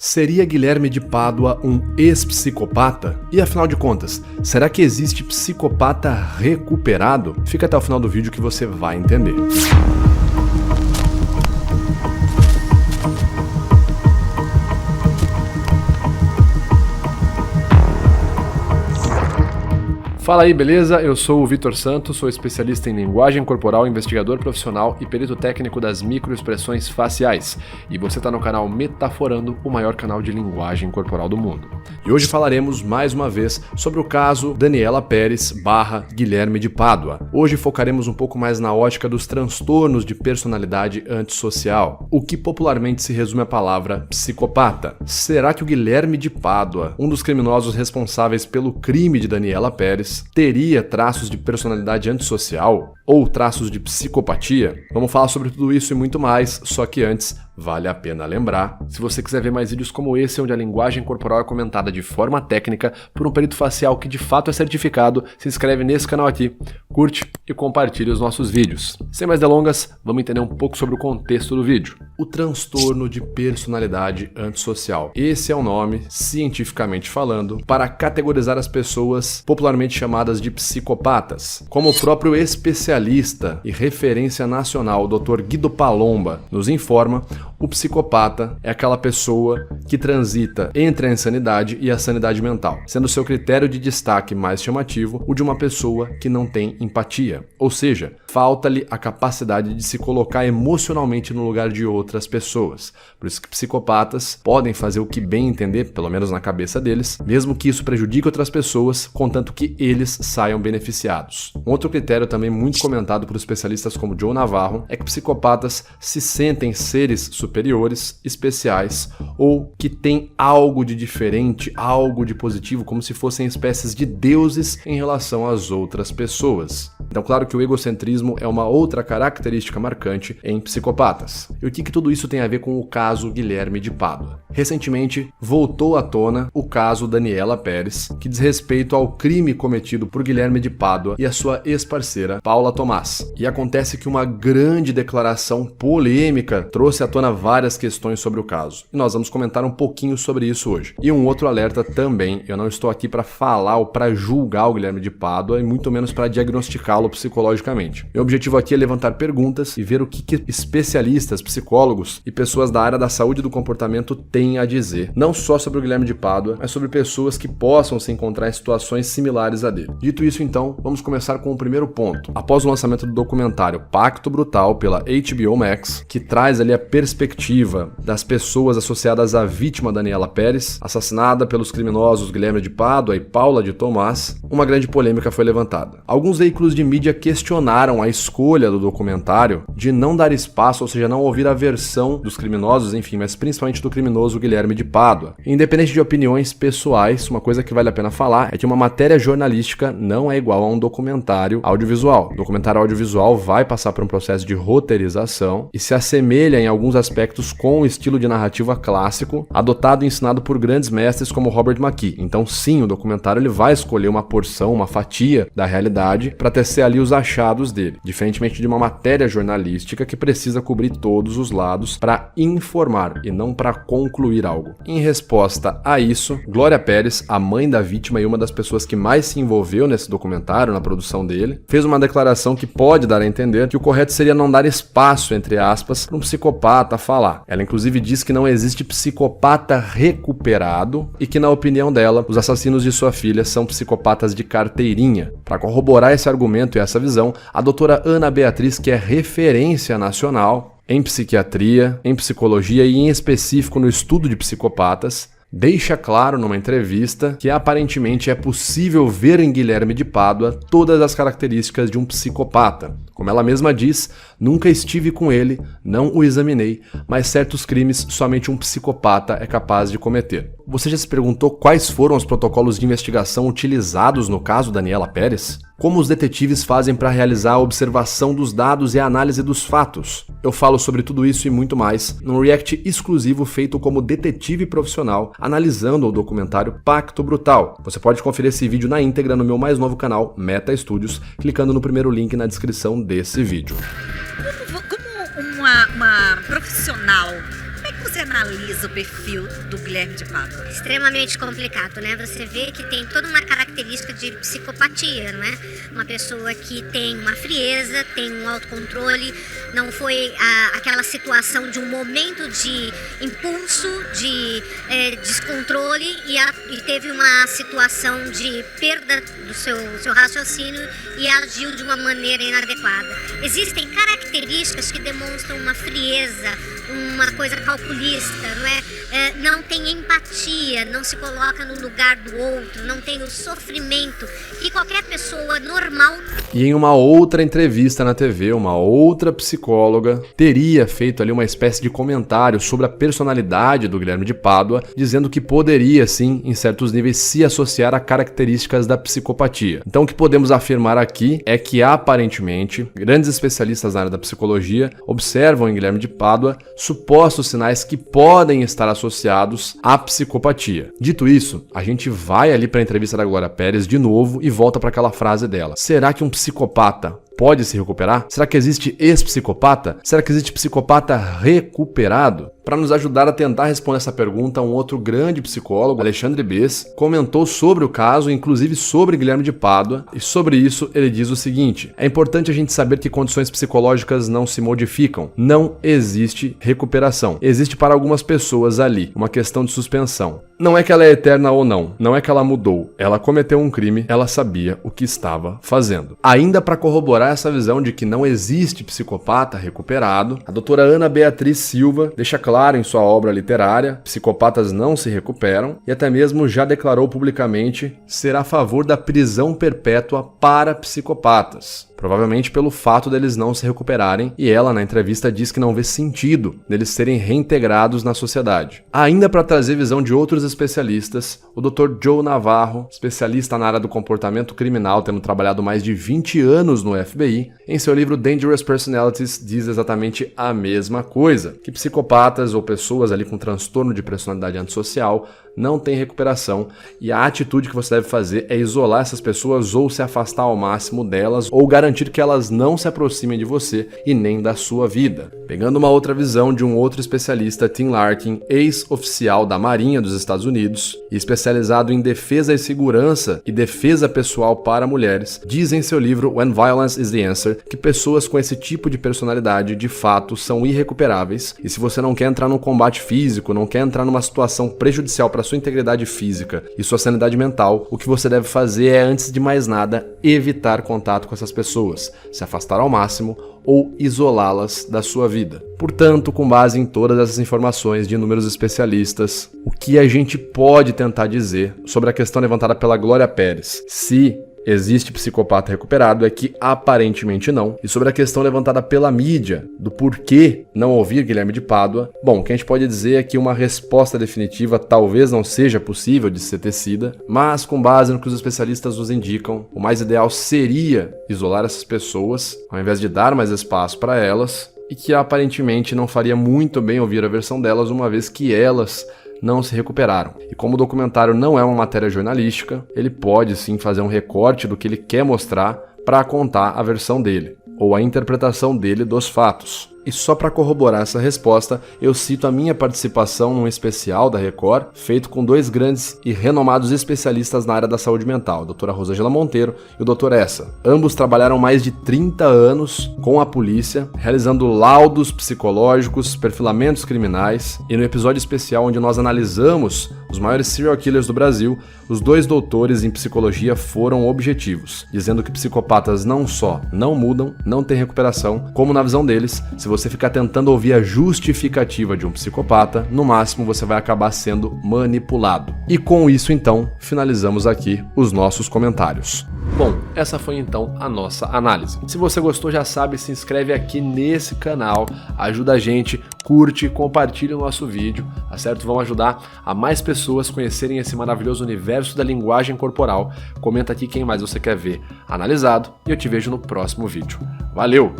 Seria Guilherme de Pádua um ex-psicopata? E afinal de contas, será que existe psicopata recuperado? Fica até o final do vídeo que você vai entender. Fala aí, beleza? Eu sou o Vitor Santos, sou especialista em linguagem corporal, investigador profissional e perito técnico das microexpressões faciais. E você está no canal Metaforando, o maior canal de linguagem corporal do mundo. E hoje falaremos mais uma vez sobre o caso Daniela Pérez / Guilherme de Pádua. Hoje focaremos um pouco mais na ótica dos transtornos de personalidade antissocial, o que popularmente se resume à palavra psicopata. Será que o Guilherme de Pádua, um dos criminosos responsáveis pelo crime de Daniela Pérez, teria traços de personalidade antissocial ou traços de psicopatia? Vamos falar sobre tudo isso e muito mais, só que antes vale a pena lembrar, se você quiser ver mais vídeos como esse, onde a linguagem corporal é comentada de forma técnica por um perito facial que de fato é certificado, se inscreve nesse canal aqui, curte e compartilhe os nossos vídeos. Sem mais delongas, vamos entender um pouco sobre o contexto do vídeo. O transtorno de personalidade antissocial. Esse é o nome, cientificamente falando, para categorizar as pessoas popularmente chamadas de psicopatas. Como o próprio especialista e referência nacional, Dr. Guido Palomba, nos informa, o psicopata é aquela pessoa que transita entre a insanidade e a sanidade mental, sendo seu critério de destaque mais chamativo o de uma pessoa que não tem empatia, ou seja, falta-lhe a capacidade de se colocar emocionalmente no lugar de outras pessoas. Por isso que psicopatas podem fazer o que bem entender, pelo menos na cabeça deles, mesmo que isso prejudique outras pessoas, contanto que eles saiam beneficiados. Um outro critério também muito comentado por especialistas como Joe Navarro é que psicopatas se sentem seres superiores, especiais, ou que têm algo de diferente, algo de positivo, como se fossem espécies de deuses em relação às outras pessoas. Então, claro que o egocentrismo é uma outra característica marcante em psicopatas. E o que tudo isso tem a ver com o caso Guilherme de Pádua? Recentemente, voltou à tona o caso Daniela Pérez, que diz respeito ao crime cometido por Guilherme de Pádua e a sua ex-parceira, Paula Tomás. E acontece que uma grande declaração polêmica trouxe à tona várias questões sobre o caso. E nós vamos comentar um pouquinho sobre isso hoje. E um outro alerta também, eu não estou aqui para falar ou para julgar o Guilherme de Pádua e muito menos para diagnosticá-lo psicologicamente. Meu objetivo aqui é levantar perguntas e ver o que especialistas, psicólogos e pessoas da área da saúde e do comportamento têm a dizer, não só sobre o Guilherme de Pádua, mas sobre pessoas que possam se encontrar em situações similares a dele. Dito isso, então, vamos começar com o primeiro ponto. Após o lançamento do documentário Pacto Brutal pela HBO Max, que traz ali a perspectiva das pessoas associadas à vítima Daniela Pérez, assassinada pelos criminosos Guilherme de Pádua e Paula de Tomás, uma grande polêmica foi levantada. Alguns veículos de mídia questionaram a escolha do documentário de não dar espaço, ou seja, não ouvir a versão dos criminosos, enfim, mas principalmente do criminoso Guilherme de Pádua. Independente de opiniões pessoais, uma coisa que vale a pena falar é que uma matéria jornalística não é igual a um documentário audiovisual. O documentário audiovisual vai passar por um processo de roteirização e se assemelha em alguns aspectos com o estilo de narrativa clássico, adotado e ensinado por grandes mestres como Robert McKee. Então sim, o documentário ele vai escolher uma porção, uma fatia da realidade para tecer ali os achados dele, diferentemente de uma matéria jornalística que precisa cobrir todos os lados para informar e não para concluir algo. Em resposta a isso, Glória Pérez, a mãe da vítima e uma das pessoas que mais se envolveu nesse documentário, na produção dele, fez uma declaração que pode dar a entender que o correto seria não dar espaço, entre aspas, para um psicopata falar. Ela inclusive diz que não existe psicopata recuperado e que, na opinião dela, os assassinos de sua filha são psicopatas de carteirinha. Para corroborar esse argumento e essa visão, a doutora Ana Beatriz, que é referência nacional em psiquiatria, em psicologia e em específico no estudo de psicopatas, deixa claro numa entrevista que aparentemente é possível ver em Guilherme de Pádua todas as características de um psicopata. Como ela mesma diz, nunca estive com ele, não o examinei, mas certos crimes somente um psicopata é capaz de cometer. Você já se perguntou quais foram os protocolos de investigação utilizados no caso Daniela Pérez? Como os detetives fazem para realizar a observação dos dados e a análise dos fatos? Eu falo sobre tudo isso e muito mais num react exclusivo feito como detetive profissional, analisando o documentário Pacto Brutal. Você pode conferir esse vídeo na íntegra no meu mais novo canal, Meta Studios, clicando no primeiro link na descrição desse vídeo. Como uma profissional, como é que você analisa o perfil do Guilherme de Pádua? Extremamente complicado, né? Você vê que tem toda uma característica de psicopatia, não é? Uma pessoa que tem uma frieza, tem um autocontrole, não foi aquela situação de um momento de impulso, de descontrole e teve uma situação de perda do seu raciocínio e agiu de uma maneira inadequada. Existem características que demonstram uma frieza, uma coisa calculista, não é? Não tem empatia, não se coloca no lugar do outro, não tem o sofrimento que qualquer pessoa normal. E em uma outra entrevista na TV, uma outra psicóloga teria feito ali uma espécie de comentário sobre a personalidade do Guilherme de Pádua, dizendo que poderia, sim, em certos níveis, se associar a características da psicopatia. Então o que podemos afirmar aqui é que, aparentemente, grandes especialistas na área da psicologia observam em Guilherme de Pádua supostos sinais que podem estar associados à psicopatia. Dito isso, a gente vai ali para a entrevista da Glória Pérez de novo e volta para aquela frase dela. Será que um psicopata pode se recuperar? Será que existe ex-psicopata? Será que existe psicopata recuperado? Para nos ajudar a tentar responder essa pergunta, um outro grande psicólogo, Alexandre Bess, comentou sobre o caso, inclusive sobre Guilherme de Pádua, e sobre isso ele diz o seguinte: é importante a gente saber que condições psicológicas não se modificam, não existe recuperação. Existe para algumas pessoas ali uma questão de suspensão. Não é que ela é eterna ou não, não é que ela mudou, ela cometeu um crime, ela sabia o que estava fazendo. Ainda para corroborar essa visão de que não existe psicopata recuperado, a doutora Ana Beatriz Silva deixa claro em sua obra literária Psicopatas Não Se Recuperam, e até mesmo já declarou publicamente ser a favor da prisão perpétua para psicopatas. Provavelmente pelo fato deles não se recuperarem, e ela na entrevista diz que não vê sentido deles serem reintegrados na sociedade. Ainda para trazer visão de outros especialistas, o Dr. Joe Navarro, especialista na área do comportamento criminal, tendo trabalhado mais de 20 anos no FBI, em seu livro Dangerous Personalities diz exatamente a mesma coisa, que psicopatas ou pessoas ali com transtorno de personalidade antissocial não tem recuperação, e a atitude que você deve fazer é isolar essas pessoas ou se afastar ao máximo delas, ou garantir que elas não se aproximem de você e nem da sua vida. Pegando uma outra visão de um outro especialista, Tim Larkin, ex-oficial da Marinha dos Estados Unidos e especializado em defesa e segurança e defesa pessoal para mulheres, diz em seu livro When Violence is the Answer que pessoas com esse tipo de personalidade de fato são irrecuperáveis, e se você não quer entrar num combate físico, não quer entrar numa situação prejudicial para sua integridade física e sua sanidade mental, o que você deve fazer é, antes de mais nada, evitar contato com essas pessoas, se afastar ao máximo ou isolá-las da sua vida. Portanto, com base em todas essas informações de inúmeros especialistas, o que a gente pode tentar dizer sobre a questão levantada pela Glória Pérez, se existe psicopata recuperado, é que aparentemente não. E sobre a questão levantada pela mídia, do porquê não ouvir Guilherme de Pádua, bom, o que a gente pode dizer é que uma resposta definitiva talvez não seja possível de ser tecida, mas com base no que os especialistas nos indicam, o mais ideal seria isolar essas pessoas, ao invés de dar mais espaço para elas, e que aparentemente não faria muito bem ouvir a versão delas, uma vez que elas não se recuperaram. E como o documentário não é uma matéria jornalística, ele pode sim fazer um recorte do que ele quer mostrar para contar a versão dele, ou a interpretação dele dos fatos. E só para corroborar essa resposta, eu cito a minha participação num especial da Record, feito com dois grandes e renomados especialistas na área da saúde mental, a doutora Rosângela Monteiro e o Dr. Essa. Ambos trabalharam mais de 30 anos com a polícia, realizando laudos psicológicos, perfilamentos criminais, e no episódio especial onde nós analisamos os maiores serial killers do Brasil, os dois doutores em psicologia foram objetivos, dizendo que psicopatas não só não mudam, não têm recuperação, como na visão deles, se você ficar tentando ouvir a justificativa de um psicopata, no máximo você vai acabar sendo manipulado. E com isso, então, finalizamos aqui os nossos comentários. Bom, essa foi então a nossa análise. Se você gostou, já sabe, se inscreve aqui nesse canal, ajuda a gente, curte, compartilha o nosso vídeo, tá certo? Vamos ajudar a mais pessoas conhecerem esse maravilhoso universo da linguagem corporal. Comenta aqui quem mais você quer ver analisado e eu te vejo no próximo vídeo. Valeu!